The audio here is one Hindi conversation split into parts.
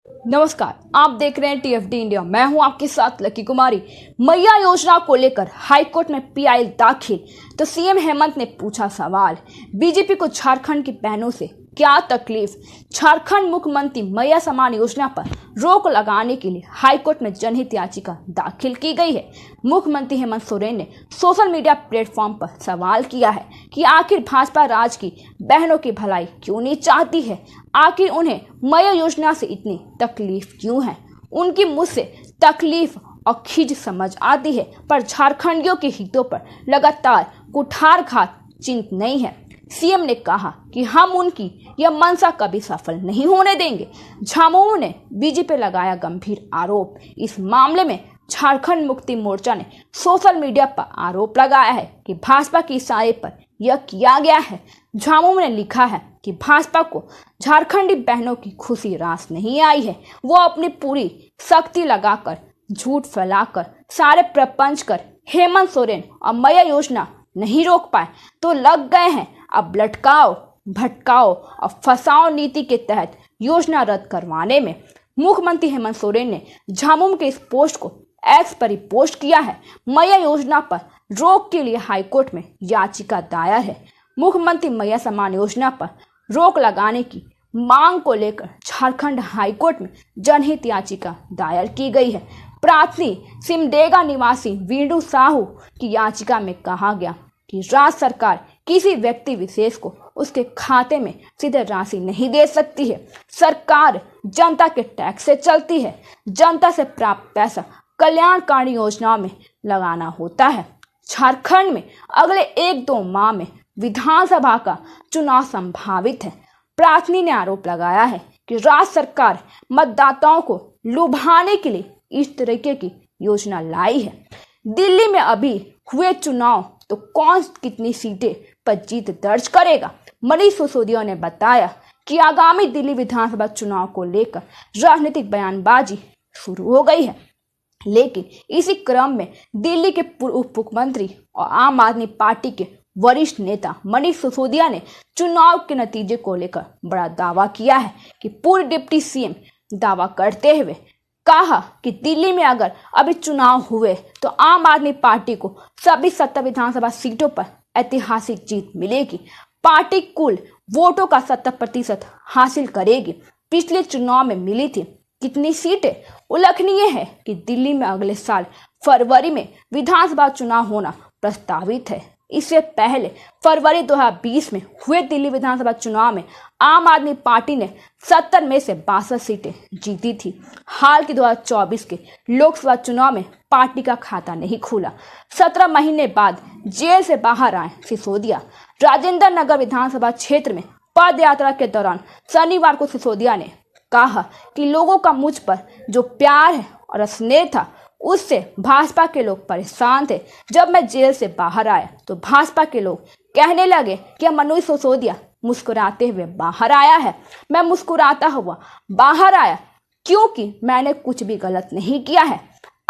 नमस्कार, आप देख रहे हैं टीएफडी इंडिया। मैं हूं आपके साथ लकी कुमारी। मैया योजना को लेकर हाईकोर्ट में पीआईएल दाखिल, तो सीएम हेमंत ने पूछा सवाल। बीजेपी को झारखंड की बहनों से क्या तकलीफ? झारखंड मुख्यमंत्री मैया समान योजना पर रोक लगाने के लिए हाईकोर्ट में जनहित याचिका दाखिल की गई है। मुख्यमंत्री हेमंत सोरेन ने सोशल मीडिया प्लेटफॉर्म पर सवाल किया है कि आखिर भाजपा राज की बहनों की भलाई क्यों नहीं चाहती है, आखिर उन्हें मैया योजना से इतनी तकलीफ क्यों है। उनकी मुझसे तकलीफ और खिज समझ आती है, पर झारखंडियों के हितों पर लगातार कुठारघात चिंत नहीं है। सीएम ने कहा कि हम उनकी यह मंशा कभी सफल नहीं होने देंगे। झामुमो ने बीजेपी पर लगाया गंभीर आरोप। इस मामले में झारखंड मुक्ति मोर्चा ने सोशल मीडिया पर आरोप लगाया है कि भाजपा के इशारे पर यह किया गया है। झामुमो ने लिखा है कि भाजपा को झारखंडी बहनों की खुशी रास नहीं आई है। वो अपनी पूरी शक्ति लगाकर झूठ फैलाकर सारे प्रपंच कर हेमंत सोरेन और मैया योजना नहीं रोक पाए, तो लग गए हैं अब लटकाओ भटकाओ और फंसाओ नीति के तहत योजना रद्द करवाने में। मुख्यमंत्री हेमंत सोरेन ने झामुमो के इस पोस्ट को एक्स पर पोस्ट किया है। मैया योजना पर रोक के लिए हाईकोर्ट में याचिका दायर है। मुख्यमंत्री मैया समान योजना पर रोक लगाने की मांग को लेकर झारखंड हाईकोर्ट में जनहित याचिका दायर की गई है। प्रार्थी सिमडेगा निवासी वीरू साहू की याचिका में कहा गया कि राज्य सरकार किसी व्यक्ति विशेष को उसके खाते में सीधे राशि नहीं दे सकती है। सरकार जनता के टैक्स से चलती है। जनता से प्राप्त पैसा कल्याणकारी योजनाओं में लगाना होता है। झारखंड में अगले 1-2 माह में विधानसभा का चुनाव संभावित है। प्रार्थी ने आरोप लगाया है कि राज्य सरकार मतदाताओं को लुभाने के लिए इस तरीके की योजना लाई है। दिल्ली में अभी हुए चुनाव तो कौन कितनी सीटें पर जीत दर्ज करेगा। मनीष सिसोदिया ने बताया कि आगामी दिल्ली विधानसभा चुनाव को लेकर राजनीतिक बयानबाजी शुरू हो गई है, लेकिन इसी क्रम में दिल्ली के पूर्व उप मुख्यमंत्री और आम आदमी पार्टी के वरिष्ठ नेता मनीष सिसोदिया ने चुनाव के नतीजे को लेकर बड़ा दावा किया है कि पूर्व डिप्टी सीएम दावा करते हुए कहा कि दिल्ली में अगर अभी चुनाव हुए तो आम आदमी पार्टी को सभी 70 विधानसभा सीटों पर ऐतिहासिक जीत मिलेगी। पार्टी कुल वोटों का 70% हासिल करेगी। पिछले चुनाव में मिली थी कितनी सीटें? उल्लेखनीय है कि दिल्ली में अगले साल फरवरी में विधानसभा चुनाव होना प्रस्तावित है। इससे पहले फरवरी 2020 में हुए दिल्ली विधानसभा चुनाव में आम आदमी पार्टी ने 70 में से 62 सीटें जीती थी। हाल के 2024 के लोकसभा चुनाव में पार्टी का खाता नहीं खुला। 17 महीने बाद जेल से बाहर आए सिसोदिया। राजेंद्र नगर विधानसभा क्षेत्र में पद यात्रा के दौरान शनिवार को सिसोदिया ने कहा कि लोगों का मुझ पर जो प्यार है और स्नेह था, उससे भाजपा के लोग परेशान थे। जब मैं जेल से बाहर आया तो भाजपा के लोग कहने लगे कि मनीष सिसोदिया मुस्कुराते हुए बाहर आया है। मैं मुस्कुराता हुआ बाहर आया क्योंकि मैंने कुछ भी गलत नहीं किया है।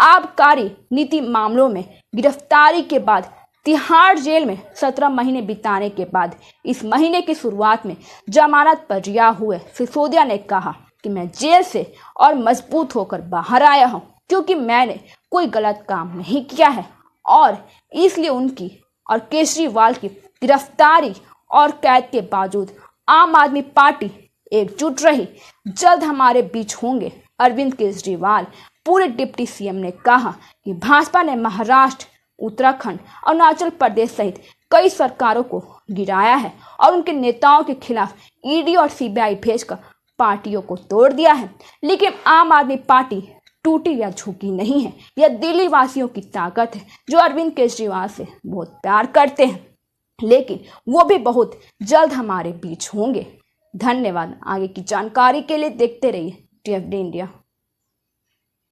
आबकारी नीति मामलों में गिरफ्तारी के बाद तिहाड़ जेल में 17 महीने बिताने के बाद इस महीने की शुरुआत में जमानत पर रिहा हुए सिसोदिया ने कहा कि मैं जेल से और मजबूत होकर बाहर आया हूं, क्योंकि मैंने कोई गलत काम नहीं किया है और इसलिए उनकी और केजरीवाल की गिरफ्तारी और कैद के बावजूद आम आदमी पार्टी एकजुट रही। जल्द हमारे बीच होंगे अरविंद केजरीवाल। पूरे डिप्टी सीएम ने कहा कि भाजपा ने महाराष्ट्र, उत्तराखंड, अरुणाचल प्रदेश सहित कई सरकारों को गिराया है और उनके नेताओं के खिलाफ ईडी और सीबीआई भेजकर पार्टियों को तोड़ दिया है। लेकिन आम आदमी पार्टी टूटी या झुकी नहीं है। यह दिल्ली वासियों की ताकत है जो अरविंद केजरीवाल से बहुत प्यार करते हैं, लेकिन वो भी बहुत जल्द हमारे बीच होंगे। धन्यवाद। आगे की जानकारी के लिए देखते रहिए टीएफडी इंडिया।